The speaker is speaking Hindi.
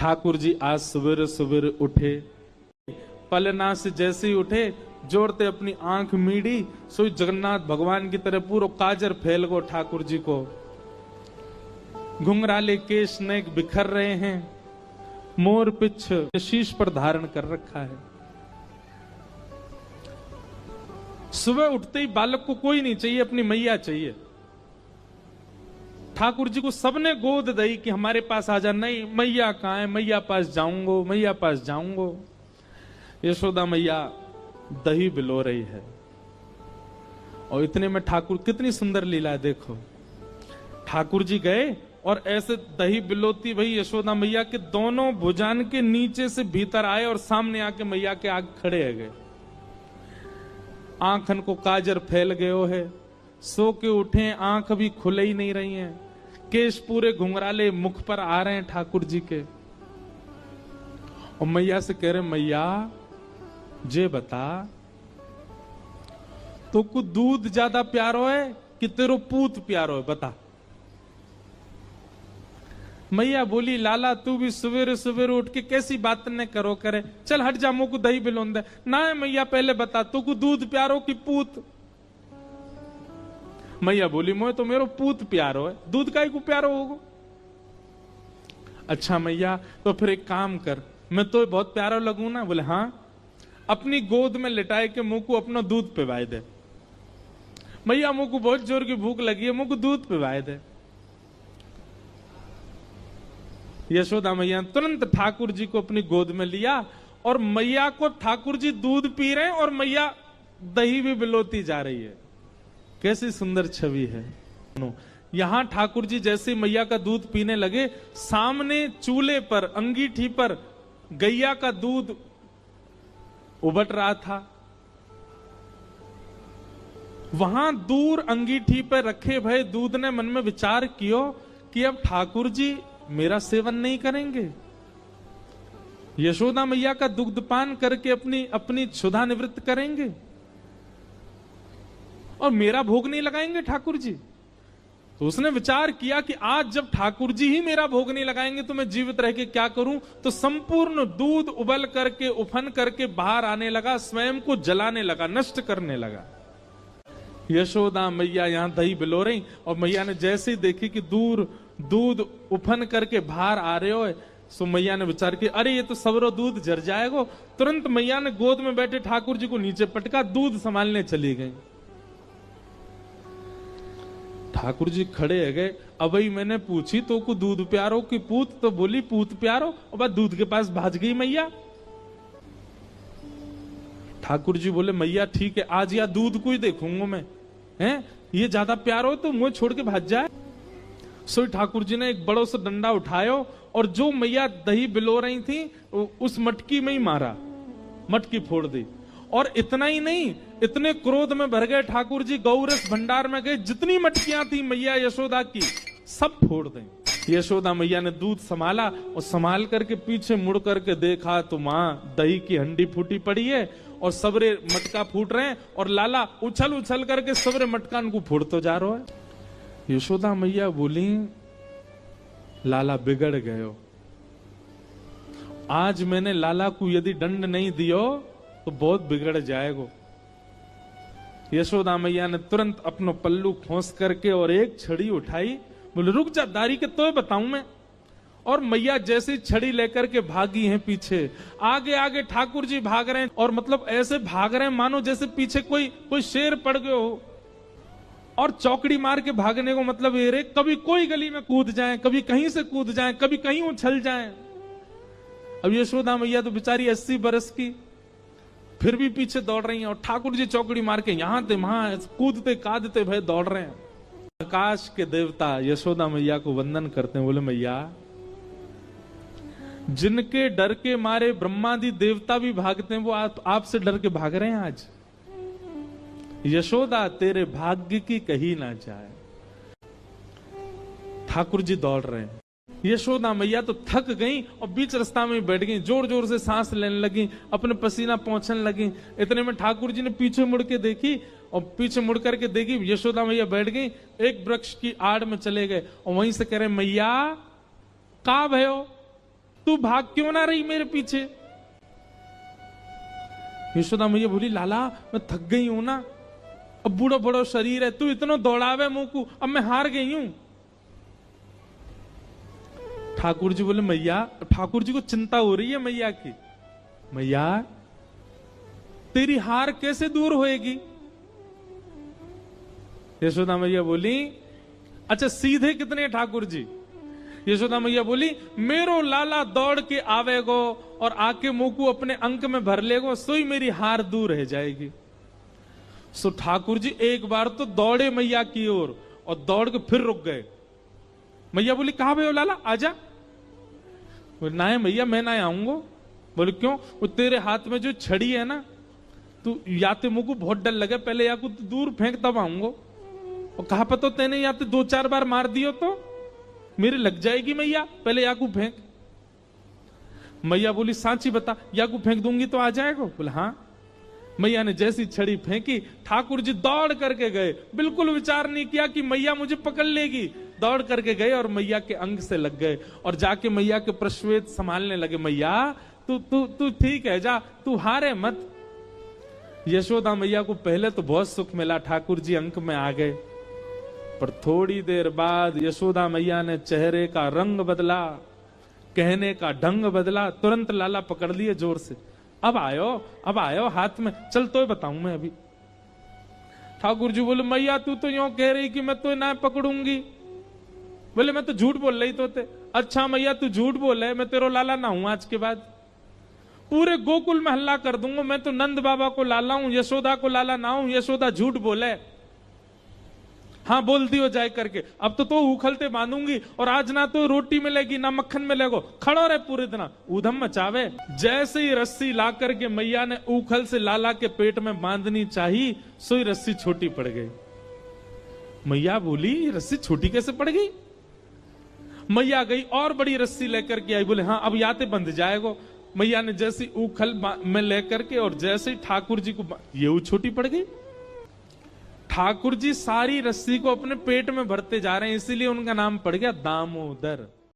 ठाकुर जी आज सवेरे सवेरे उठे, पलना से जैसे ही उठे जोड़ते अपनी आंख मीड़ी, सोई जगन्नाथ भगवान की तरह पूरा काजर फैल गो ठाकुर जी को। घुंघराले केश नेक बिखर रहे हैं, मोर पिछ शीश पर धारण कर रखा है। सुबह उठते ही बालक को कोई नहीं चाहिए, अपनी मैया चाहिए। ठाकुर जी को सबने गोद दी कि हमारे पास आ जा। नहीं, मैया कहां है, मैया पास जाऊंगो, मैया पास जाऊंगो। यशोदा मैया दही बिलो रही है और इतने में ठाकुर, कितनी सुंदर लीला है देखो। ठाकुर जी गए और ऐसे दही बिलोती भाई यशोदा मैया के दोनों भुजान के नीचे से भीतर आए और सामने आके मैया के आगे खड़े है गए। आंखन को काजर फैल गयो है, सो के उठे, आंख अभी खुले ही नहीं रही हैं, केश पूरे घुंघराले मुख पर आ रहे हैं ठाकुर जी के। और मैया से कह रहे, मैया जे बता, तो को दूध ज्यादा प्यारो है कि तेरो पूत प्यारो है, बता। मैया बोली, लाला तू भी सवेरे सवेरे उठ के कैसी बात न करो करे, चल हट जा, मुझको दही बिलोन दे। ना है मैया, पहले बता तू को दूध प्यारो कि पूत। मैया बोली, मोए तो मेरो पूत प्यारो है, दूध काई को प्यारो होगो। अच्छा मैया, तो फिर एक काम कर, मैं तो बहुत प्यारा लगू ना। बोले हाँ, अपनी गोद में लिटाए के मुंह को अपना दूध पिवाए दे। मैया मुंह को बहुत जोर की भूख लगी है, मुंह को दूध पिवाए दे। यशोदा मैया तुरंत ठाकुर जी को अपनी गोद में लिया और मैया को, ठाकुर जी दूध पी रहे हैं और मैया दही भी बिलोती जा रही है। कैसी सुंदर छवि है। यहां ठाकुर जी जैसे मैया का दूध पीने लगे, सामने चूल्हे पर, अंगीठी पर गैया का दूध उबट रहा था। वहां दूर अंगीठी पर रखे भय दूध ने मन में विचार कियो कि अब ठाकुर जी मेरा सेवन नहीं करेंगे, यशोदा मैया का दुग्धपान करके अपनी अपनी क्षुधा निवृत्त करेंगे और मेरा भोग नहीं लगाएंगे ठाकुर जी। तो उसने विचार किया कि आज जब ठाकुर जी ही मेरा भोग नहीं लगाएंगे तो मैं जीवित रह के क्या करूं। तो संपूर्ण दूध उबल करके, उफन करके बाहर आने लगा, स्वयं को जलाने लगा, नष्ट करने लगा। यशोदा मैया यहां दही बिलो रही और मैया ने जैसे ही देखी कि दूर दूध उफन करके बाहर आ रहे हो, सो मैया ने विचार किया, अरे ये तो सबरो दूध जर जाएगा। तुरंत मैया ने गोद में बैठे ठाकुर जी को नीचे पटका, दूध संभालने चली गई। ठाकुर जी खड़े है गए, अब मैंने पूछी तो को दूध प्यारो कि पूत, तो बोली पूत प्यारो, और बाद दूध के पास भाज गई मैया। ठाकुर जी बोले, मैया ठीक है, आज या दूध को ही देखूंगा मैं, हैं ये ज्यादा प्यार हो तो मुंह छोड़ के भाज जाए। सो ठाकुर जी ने एक बड़ो सा डंडा उठायो और जो मैया दही बिलो रही थी उस मटकी में ही मारा, मटकी फोड़ दी। और इतना ही नहीं, इतने क्रोध में भर गए ठाकुर जी, गौरस भंडार में गए, जितनी मटकियां थी मैया यशोदा की सब फोड़ दें। यशोदा मैया ने दूध संभाला और संभाल करके पीछे मुड़ करके देखा तो मां दही की हंडी फूटी पड़ी है और सबरे मटका फूट रहे हैं और लाला उछल उछल करके सबरे मटकान को फोड़ते जा रहा है। यशोदा मैया बोली, लाला बिगड़ गयो, आज मैंने लाला को यदि दंड नहीं दियो तो बहुत बिगड़ जाएगा। यशोदा मैया ने तुरंत अपनो पल्लू खोस करके और एक छड़ी उठाई, बोले रुक जा दारी के तो बताऊं मैं। और मैया जैसे छड़ी लेकर के भागी हैं पीछे, आगे आगे ठाकुर जी भाग रहे हैं और मतलब ऐसे भाग रहे हैं मानो जैसे पीछे कोई शेर पड़ गयो हो। और चौकड़ी मार के भागने को मतलब ये रे, कभी कोई गली में कूद जाए, कभी कहीं से कूद जाए, कभी कहीं उछल जाए। अब यशोदा मैया तो बेचारी 80 बरस की, फिर भी पीछे दौड़ रही हैं और ठाकुर जी चौकड़ी मार के यहां से वहां कूदते कादते भय दौड़ रहे हैं। आकाश के देवता यशोदा मैया को वंदन करते हैं, बोले मैया जिनके डर के मारे ब्रह्मादि देवता भी भागते हैं वो आपसे डर के भाग रहे हैं आज। यशोदा तेरे भाग्य की कही ना जाए। ठाकुर जी दौड़ रहे हैं, यशोदा मैया तो थक गई और बीच रास्ता में बैठ गई, जोर जोर से सांस लेने लगी, अपने पसीना पहुंचने लगी। इतने में ठाकुर जी ने पीछे मुड़ के देखी और पीछे मुड़ करके देखी यशोदा मैया बैठ गई, एक वृक्ष की आड़ में चले गए और वहीं से कह रहे मैया का भयो। तू भाग क्यों ना रही मेरे पीछे? यशोदा मैया बोली, लाला मैं थक गई हूं ना, अब बूढ़ो बड़ो शरीर है, तू इतना दौड़ावे मुंह को, अब मैं हार गई हूं। ठाकुर जी बोले, मैया, ठाकुर जी को चिंता हो रही है मैया की, मैया तेरी हार कैसे दूर होएगी? यशोदा मैया बोली, अच्छा सीधे कितने ठाकुर जी? यशोदा मैया बोली, मेरो लाला दौड़ के आवेगो और आके मुंह को अपने अंक में भर लेगो, सोई मेरी हार दूर रह जाएगी। सो ठाकुर जी एक बार तो दौड़े मैया की ओर और दौड़ के फिर रुक गए। मैया बोली, कहां भैया लाला, आजा। ना है मैया, मैं ना आऊंगा। बोले क्यों? वो तेरे हाथ में जो छड़ी है ना, तू या तो मुझको बहुत डर लगे, पहले या कुछ दूर फेंक तब आऊंगा। और कहा पता तेने या तो 2-4 बार मार दियो तो मेरे लग जाएगी मैया, पहले याकू फेंक। मैया बोली, सांची बता, याकू फेंक दूंगी तो आ जाएगा? बोले हाँ। मैया ने जैसी छड़ी फेंकी, ठाकुर जी दौड़ करके गए, बिल्कुल विचार नहीं किया कि मैया मुझे पकड़ लेगी। दौड़ करके गए और मैया के अंग से लग गए और जाके मैया के प्रश्वेत संभालने लगे। मैया तू तू तू ठीक है, जा, तू हारे मत। यशोदा मैया को पहले तो बहुत सुख मिला, ठाकुर जी अंक में आ गए, पर थोड़ी देर बाद यशोदा मैया ने चेहरे का रंग बदला, कहने का ढंग बदला, तुरंत लाला पकड़ लिए जोर से। अब आयो हाथ में, चल तो बताऊं मैं अभी। ठाकुर जी बोले, मैया तू तो यूं कह रही कि मैं तो ना पकड़ूंगी। बोले मैं तो झूठ बोल रही तो थे। अच्छा मैया तू झूठ बोले, मैं तेरो लाला ना हूं, आज के बाद पूरे गोकुल में हल्ला कर दूंगा, मैं तो नंद बाबा को लाला हूं, यशोदा को लाला ना हूं। यशोदा झूठ बोले, हाँ बोल दियो जाए करके। अब तो उखलते बांधूंगी और आज ना तो रोटी मिलेगी ना मक्खन मिलेगो, खड़ो रहे पूरे दिन, ऊधम मचावे। जैसे ही रस्सी ला करके मैया ने उखल से लाला के पेट में बांधनी चाहिए, सोई रस्सी छोटी पड़ गई। मैया बोली, रस्सी छोटी कैसे पड़ गई? मैया गई और बड़ी रस्सी लेकर के आई। बोले हाँ अब याते बंध जाएगो। मैया ने जैसी उखल में लेकर के और जैसे ही ठाकुर जी को, ये छोटी पड़ गई। ठाकुर जी सारी रस्सी को अपने पेट में भरते जा रहे हैं, इसीलिए उनका नाम पड़ गया दामोदर।